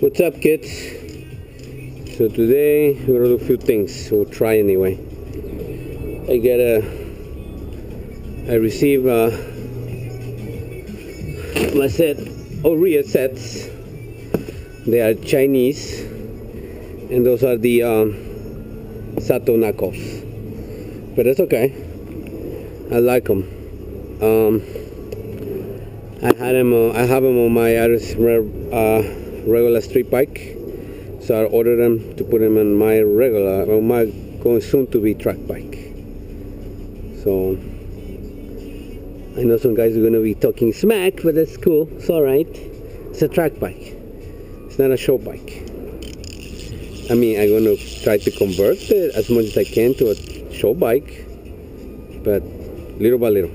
What's up, kids? So today we're gonna do a few things. We'll try anyway. I received my set Aprilia sets. They are Chinese, and those are the Sato knockoffs. But that's okay. I like them. I have them on my regular street bike, so I ordered them to put them on my going soon to be track bike. So I know some guys are going to be talking smack, but that's cool. It's all right. It's a track bike. It's not a show bike. I mean, I'm going to try to convert it as much as I can to a show bike, but little by little.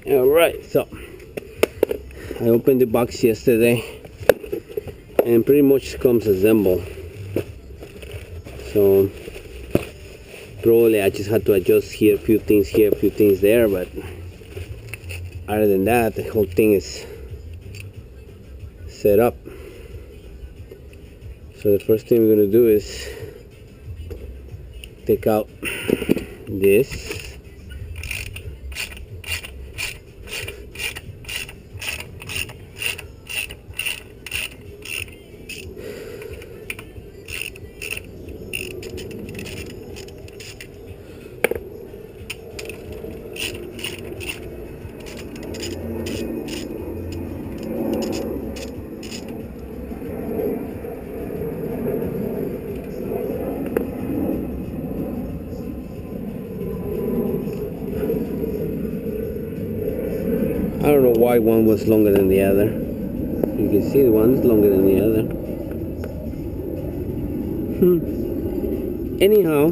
Alright, so I opened the box yesterday and pretty much comes assembled. So probably I just had to adjust here, a few things here, a few things there, but other than that, the whole thing is set up. So the first thing we're going to do is take out this. I don't know why one was longer than the other. You can see the one's longer than the other. Anyhow,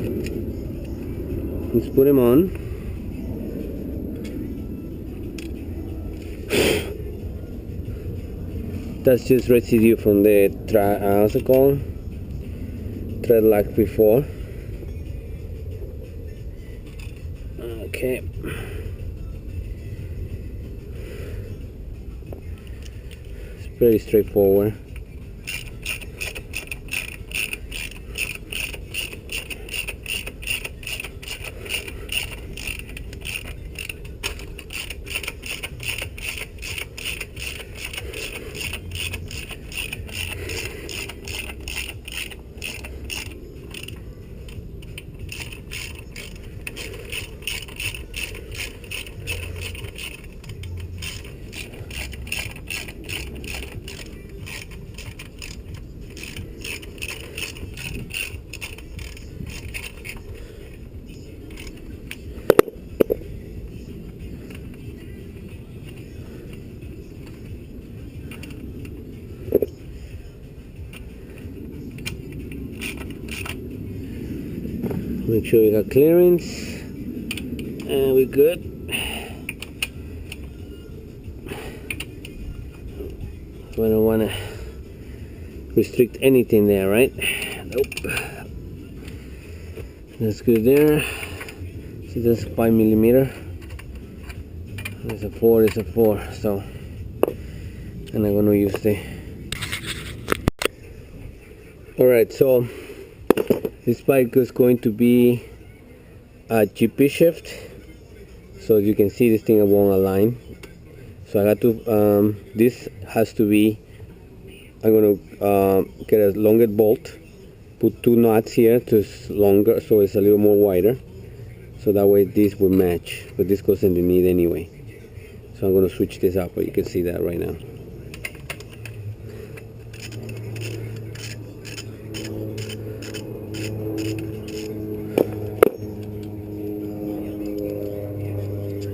let's put them on. That's just residue from the what's it called? Tread lock before. Okay. Very straightforward. Make sure we got clearance, and we're good. We don't want to restrict anything there, right? Nope. That's good there. See, that's 5mm. There's a 4. There's a 4. So, and I'm gonna use the. All right, so. This bike is going to be a GP shift, so you can see this thing won't align. So I got to, this has to be, I'm going to get a longer bolt, put 2 knots here to longer, so it's a little more wider, so that way this will match, but this goes underneath anyway. So I'm going to switch this up, but you can see that right now.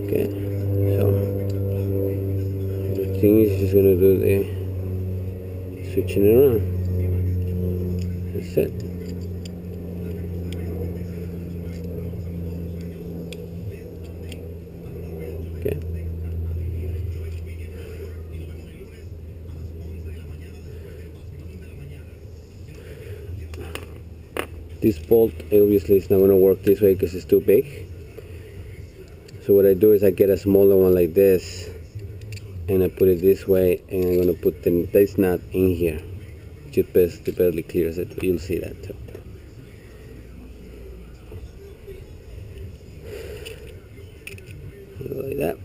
Okay, so the thing is just gonna do the switching it around. That's it. Okay. This bolt obviously is not gonna work this way because it's too big. So what I do is I get a smaller one like this and I put it this way, and I'm gonna put this nut in here. Just barely clears it. You'll see that too. Like that.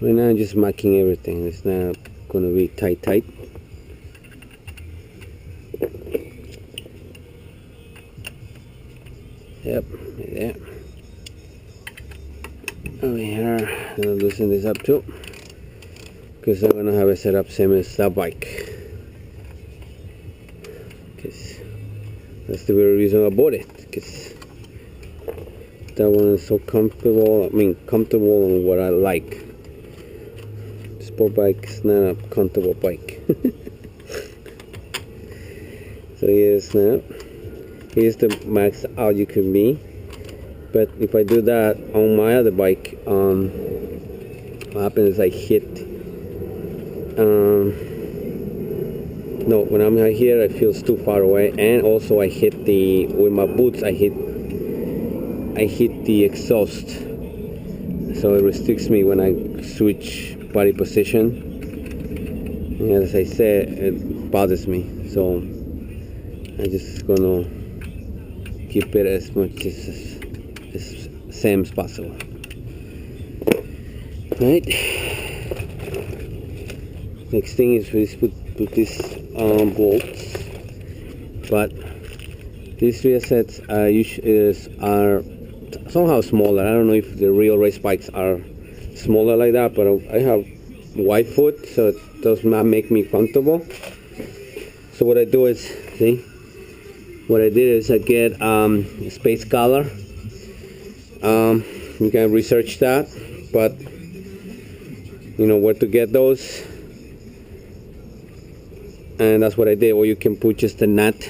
Right now I'm just marking everything. It's not gonna be tight. Yep, right there. Over here, I'm gonna loosen this up too, because I'm gonna have it set up same as that bike. Because that's the very reason I bought it. Because that one is so comfortable. I mean, comfortable on what I like. Sport bike is not a comfortable bike. So here's now. Here's the max out you can be. But if I do that on my other bike, what happens is I hit. No, when I'm here, I feel too far away, and also I hit with my boots. I hit the exhaust, so it restricts me when I switch body position. And as I said, it bothers me, so I'm just gonna keep it as much as same as possible. Right. Next thing is we put these bolts, but these rear sets are somehow smaller. I don't know if the real race bikes are smaller like that, but I have wide foot, so it does not make me comfortable. So what I do is, what I did is I get a space collar. You can research that, but you know where to get those, and that's what I did. Or you can put just a nut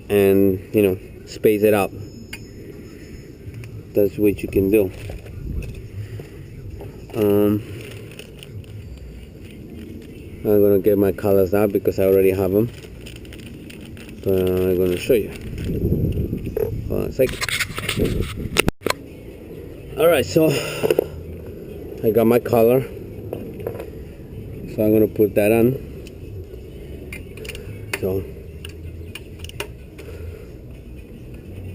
and space it out. That's what you can do. I'm gonna get my collars out because I already have them, but I'm gonna show you. Hold on a second. Alright, so I got my collar, so I'm gonna put that on. So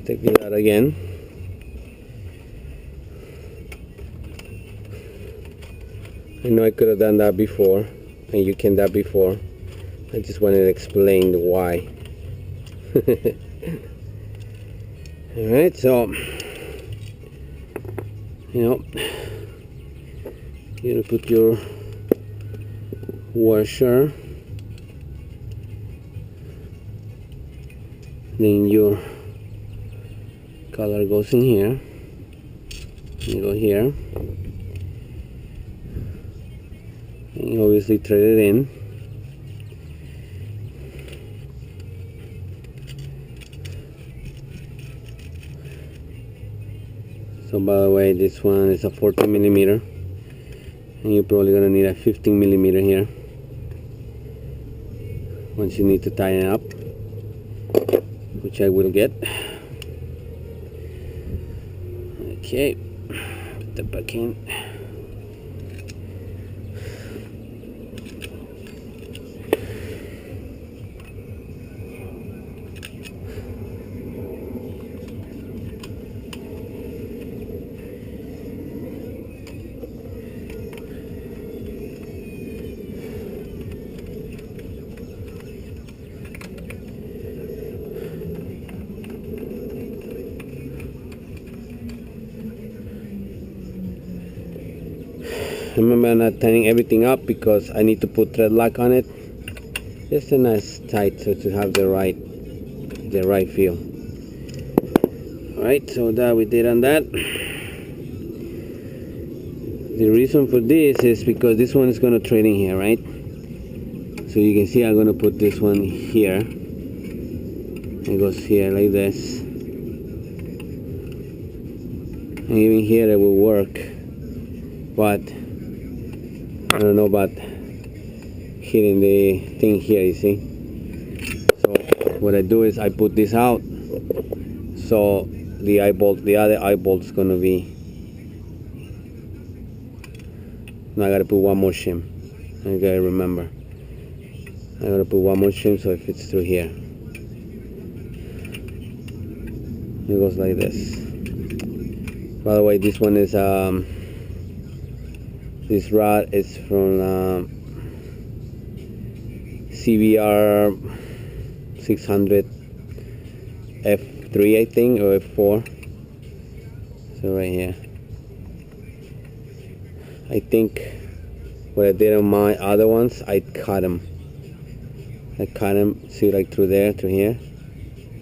take it out again. I know I could have done that before, and you can do that before. I just wanted to explain why. Alright, so you're gonna put your washer, then your collar goes in here, you go here, and you obviously thread it in. So by the way, this one is a 14 millimeter, and you're probably gonna need a 15 millimeter here once you need to tighten it up, which I will get. Okay, put that back in. Remember, I'm not tightening everything up because I need to put thread lock on it. Just a nice tight, so to have the right feel. Alright, so that we did on that. The reason for this is because this one is going to thread in here, right? So you can see I'm going to put this one here. It goes here like this. And even here it will work, but I don't know about hitting the thing here, you see. So what I do is I put this out, so the other eye bolt is going to be Now I gotta put one more shim. I gotta remember. I gotta put one more shim so it fits through here. It goes like this. By the way, this one is this rod is from CBR 600 F3, I think, or F4. So right here. I think what I did on my other ones, I cut them. See, like through there, through here.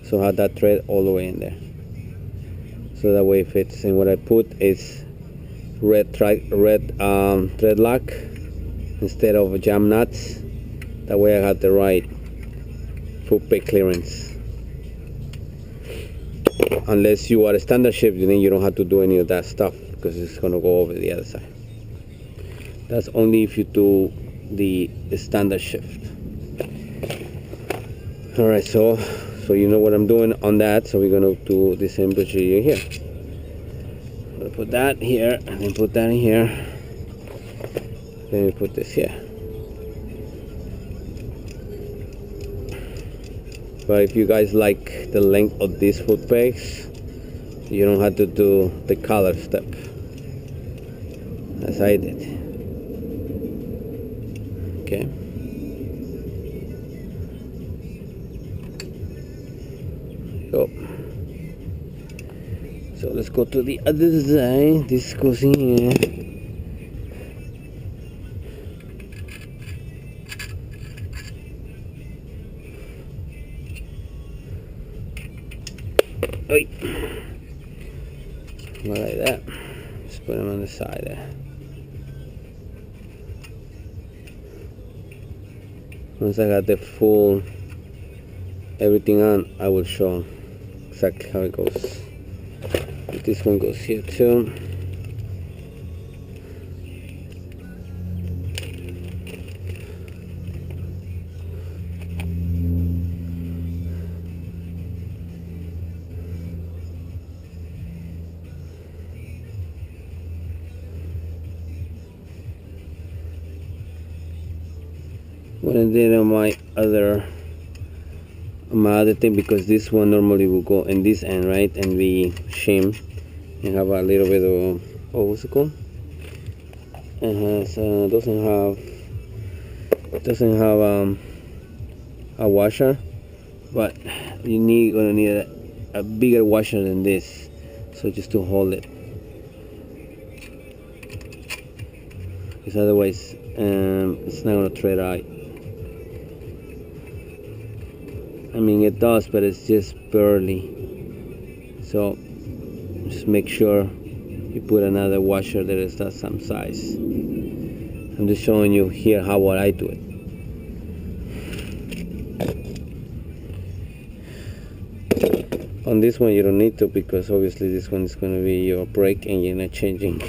So I had that thread all the way in there. So that way it fits. And what I put is red thread lock instead of jam nuts. That way I had the right foot peg clearance. Unless you are a standard shift, then you don't have to do any of that stuff because it's gonna go over the other side. That's only if you do the standard shift. All right, so you know what I'm doing on that. So we're gonna do the same procedure here. I'm gonna put that here and then put that in here. Then we put this here. But if you guys like the length of these foot pegs, you don't have to do the collar step as I did. Okay. Go. So let's go to the other side. This goes in here. Oi. Like that. Just put them on the side there. Once I got the full everything on, I will show exactly how it goes. This one goes here too. What I did on my other thing, because this one normally will go in this end, right, and we shim and have a little bit of, oh, what's it called? It has doesn't have a washer, but gonna need a bigger washer than this, so just to hold it, because otherwise it's not gonna thread out. I mean, it does, but it's just barely. So just make sure you put another washer that is that some size. I'm just showing you here how I do it. On this one you don't need to, because obviously this one is going to be your brake and you're not changing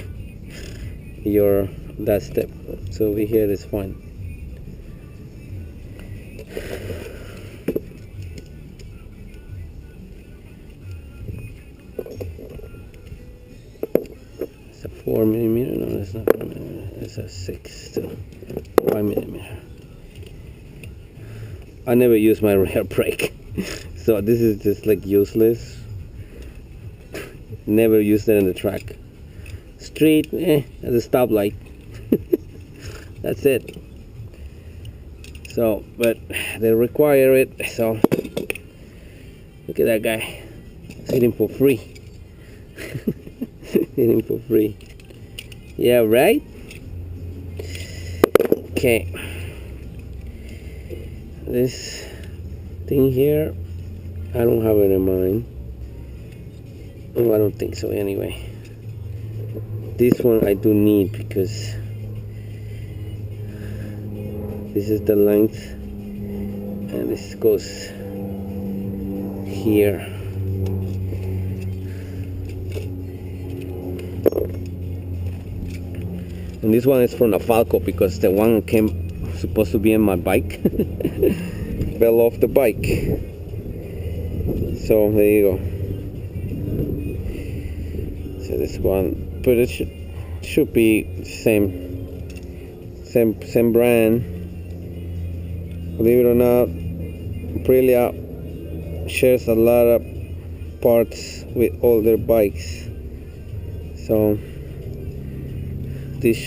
that step. So over here is fine. It's a 4mm, no, that's not 4mm, it's a 6 to 5mm. I never use my rear brake, so this is just like useless. Never use it in the track. Street, at the stoplight. That's it. So, but they require it, so look at that guy. It's hitting for free. Hitting for free. Yeah, right? Okay. This thing here, I don't have it in mind. Oh, I don't think so anyway. This one I do need, because this is the length and this goes here. And this one is from a Falco, because the one supposed to be in my bike fell off the bike. So there you go. So this one, but it should be the same same brand. Believe it or not, Aprilia shares a lot of parts with all their bikes, so this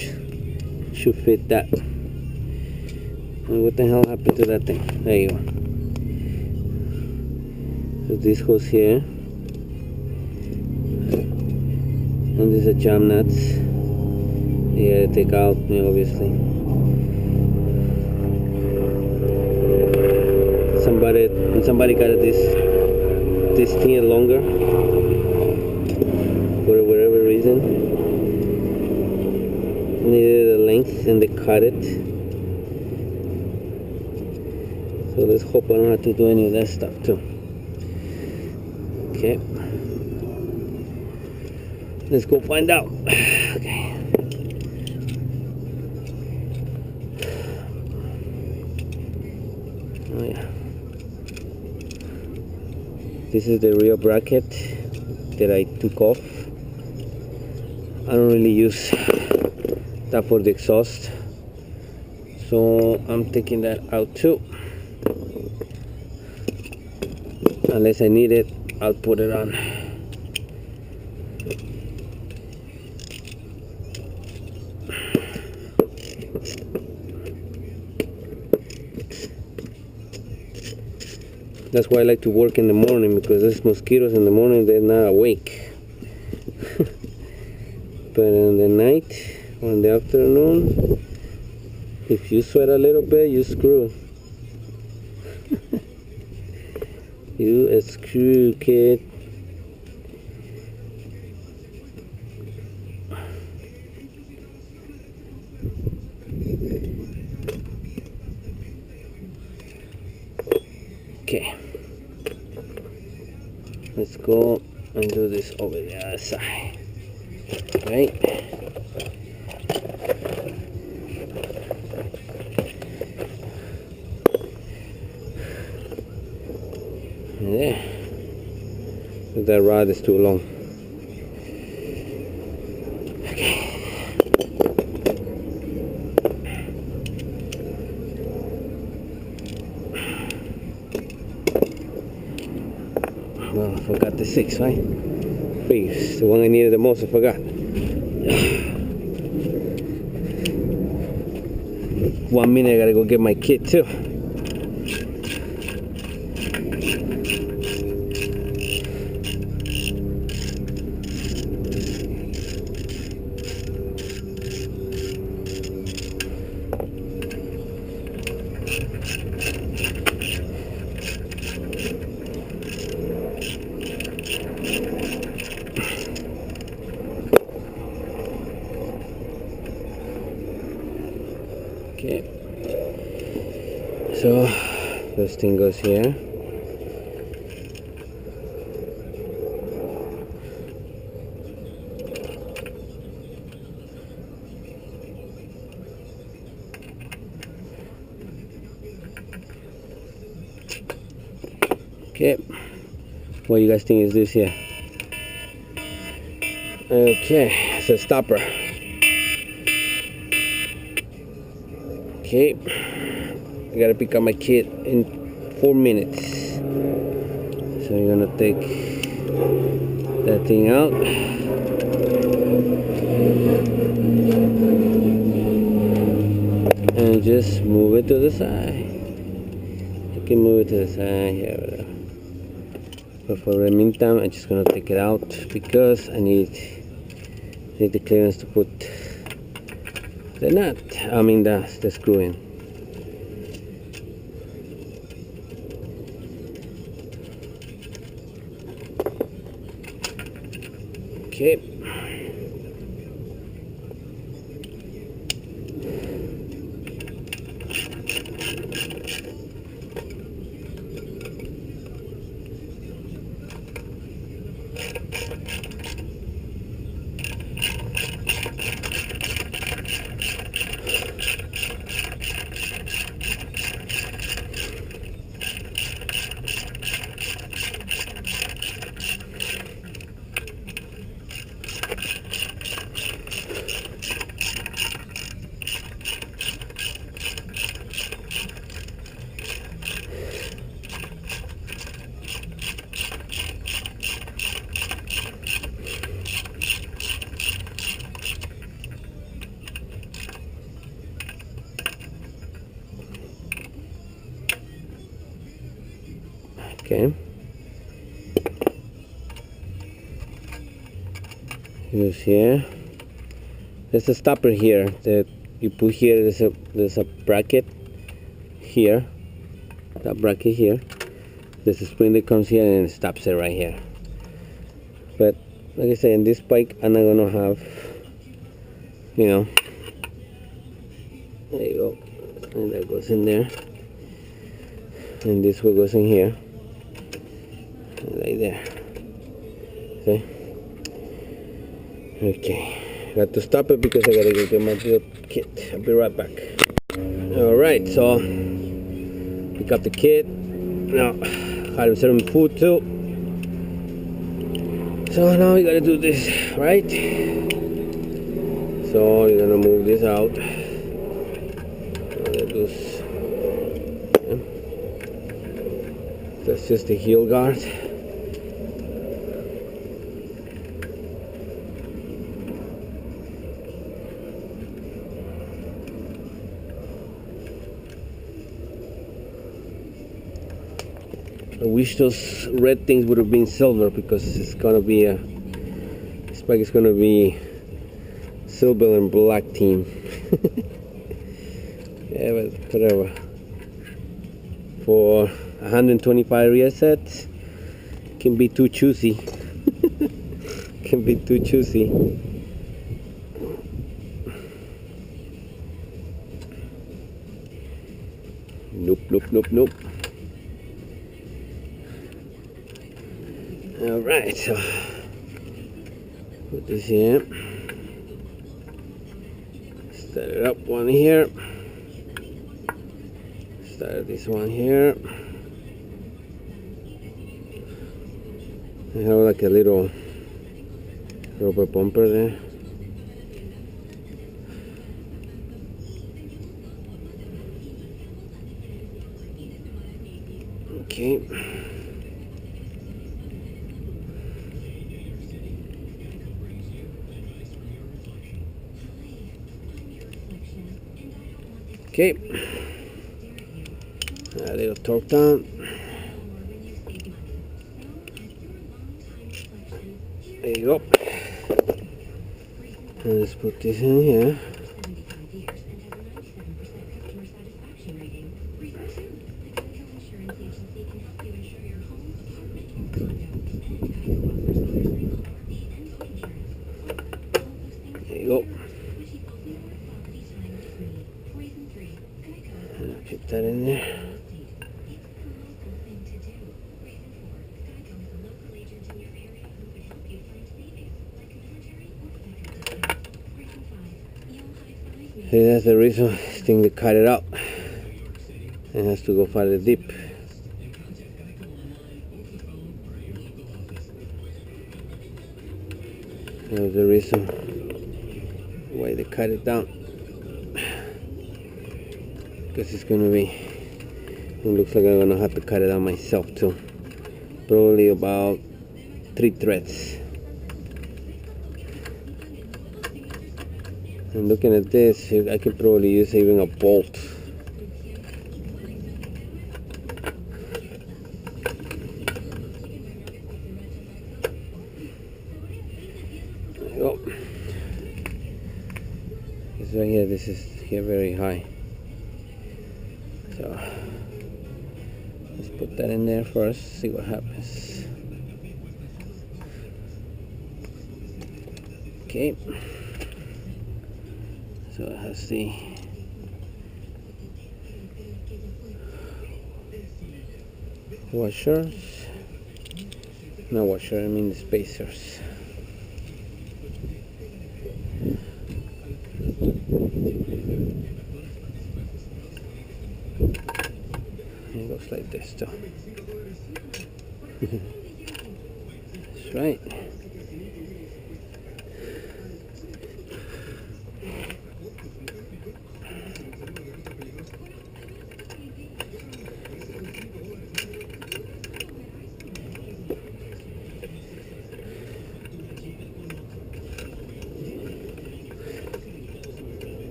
should fit that. And what the hell happened to that thing? There you go. So this goes here, and these are jam nuts. You gotta take out, obviously. Somebody got this thing longer for whatever reason. Needed a length and they cut it. So let's hope I don't have to do any of that stuff too. Okay. Let's go find out. Okay. Oh yeah. This is the rear bracket that I took off. I don't really use that for the exhaust, so I'm taking that out too. Unless I need it, I'll put it on. That's why I like to work in the morning, because there's mosquitoes in the morning, they're not awake. But in the night or in the afternoon, if you sweat a little bit, you screw. You a screw, kid. Okay, let's go and do this over the other side. Right? There. That rod is too long. Okay. Well, I forgot the 6, right? Please, the one I needed the most, I forgot. 1 minute, I gotta go get my kit too. Okay, so this thing goes here. Okay, what do you guys think is this here? Okay, it's a stopper. Okay, I gotta pick up my kit in 4 minutes. So you're gonna take that thing out. And just move it to the side. You can move it to the side here, whatever. But for the meantime, I'm just gonna take it out because I need the clearance to put the nut, the screw in. Okay. Okay. Here's here. There's a stopper here that you put here. There's a bracket here. That bracket here. There's a spring that comes here and it stops it right here. But like I said, in this bike, I'm not gonna have, you know. There you go. And that goes in there. And this one goes in here. Right there. See? Okay. Got to stop it because I gotta go get my little kit. I'll be right back. Alright, so we got the kit. Now, had him serving food too. So now we gotta do this, right? So you're gonna move this out. That's just the heel guard. I wish those red things would have been silver because it's gonna be this bike is gonna be silver and black team. Yeah, but whatever. For 125 real sets, can be too choosy. Can be too choosy. Nope, nope, nope, nope. Alright, so put this here. Start it up one here. Start this one here. I have like a little rubber bumper there. Okay. Okay. A little torque down. There you go. And let's put this in here. There you go. And put that in there. See, that's the reason this thing to cut it out. It has to go farther deep. That's the reason why they cut it down. Because it's gonna be, it looks like I'm gonna have to cut it out myself too. Probably about 3 threads. And looking at this, I could probably use even a bolt. There you go. This right here, this is here very high. So let's put that in there first, see what happens. Okay. So it has the washers, not washer, I mean the spacers. It goes like this too. That's right.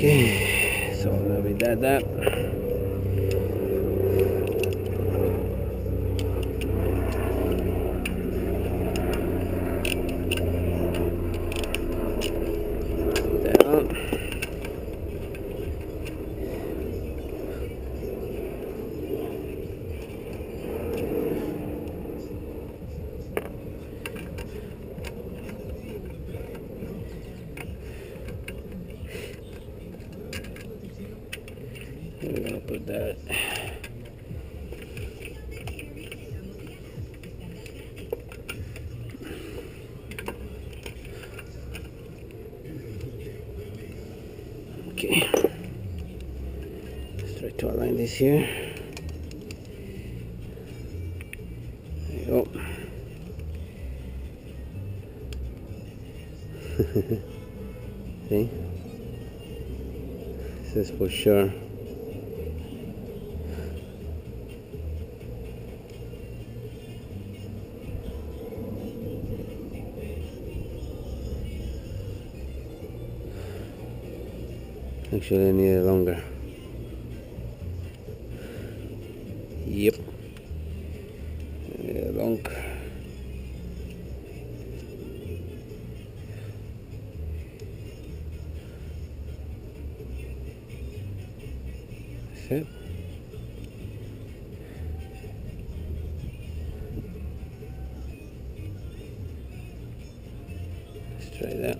Okay, so now we did that. We're gonna put that. Okay. Let's try to align this here. There you go. See? This is for sure. Actually, I need it longer. Yep. I need it longer. That's it. Let's try that.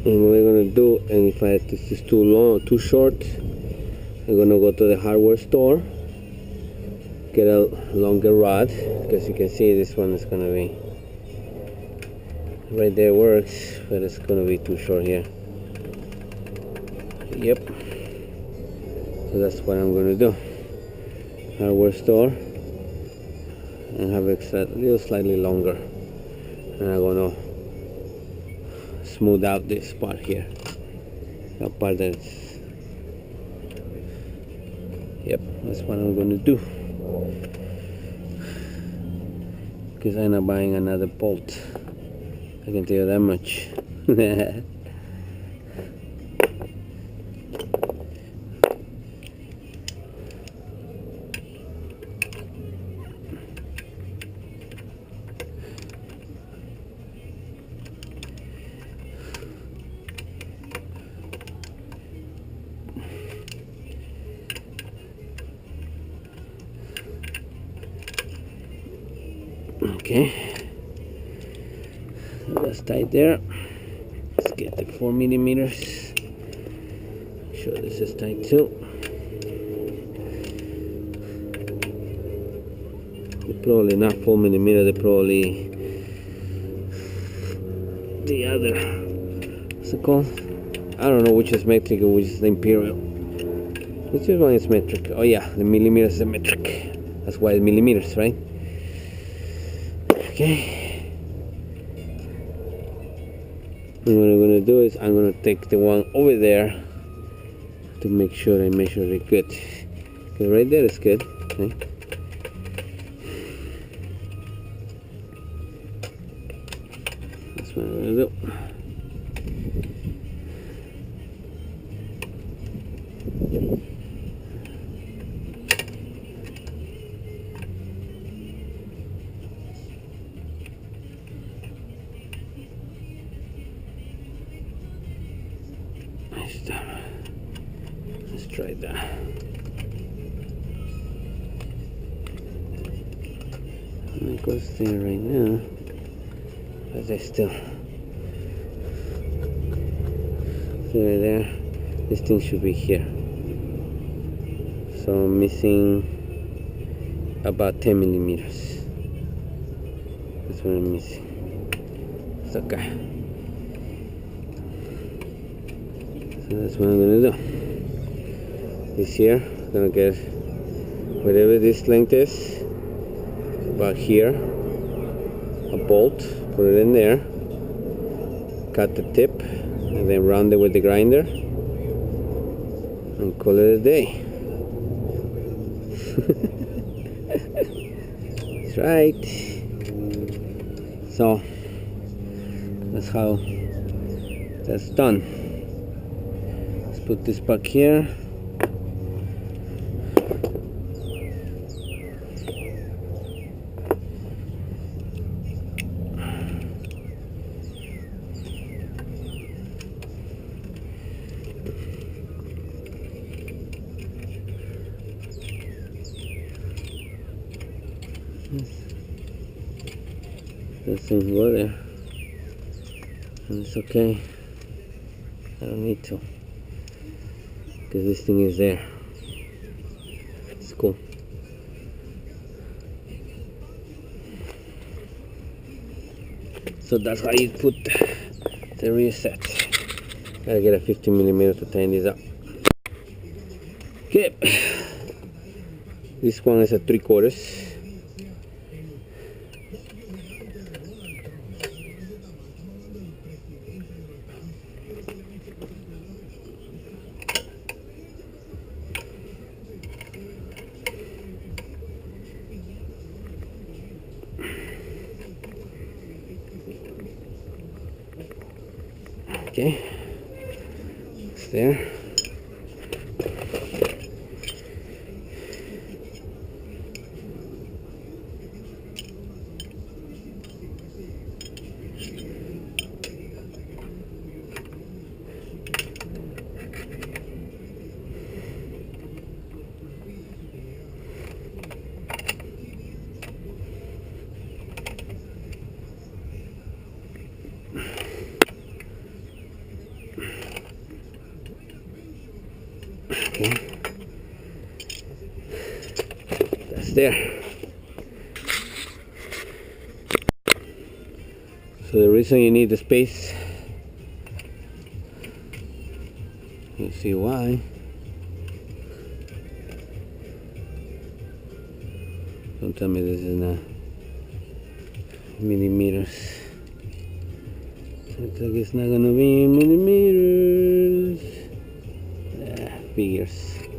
And what we're gonna do, and if this is too long, too short, I'm gonna go to the hardware store, get a longer rod, because you can see this one is gonna be right there, works, but it's gonna be too short here. Yep. So that's what I'm gonna do. Hardware store, and have it a little slightly longer, and I'm gonna smooth out this part here, that part that's, yep, that's what I'm going to do, because I'm not buying another bolt, I can tell you that much. Okay, that's tight there. Let's get the 4 millimeters. Sure, this is tight too. They're probably not 4 millimeters. They're probably the other. What's it called? I don't know which is metric or which is the imperial. Which one is metric? Oh yeah, the millimeters is metric. That's why it's millimeters, right? Okay, and what I'm gonna do is I'm gonna take the one over there to make sure I measure it good. Okay, right there is good. Okay. That's what I'm gonna do. Let's try that. It goes there right now. but they still right there. This thing should be here, so I'm missing about 10 millimeters. That's what I'm missing. It's okay. So that's what I'm gonna do. This here, I'm gonna get whatever this length is, about here, a bolt, put it in there, cut the tip, and then round it with the grinder, and call it a day. That's right. So that's how that's done. Let's put this back here. Doesn't go there, and it's okay. I don't need to, because this thing is there. It's cool. So that's how you put the rear set. Gotta get a 15 millimeter to tighten this up. Okay, this one is a 3/4. Okay, it's there. Okay, that's there. So the reason you need the space, you see why. Don't tell me this is not millimeters. Looks like it's not gonna be millimeters. Figures.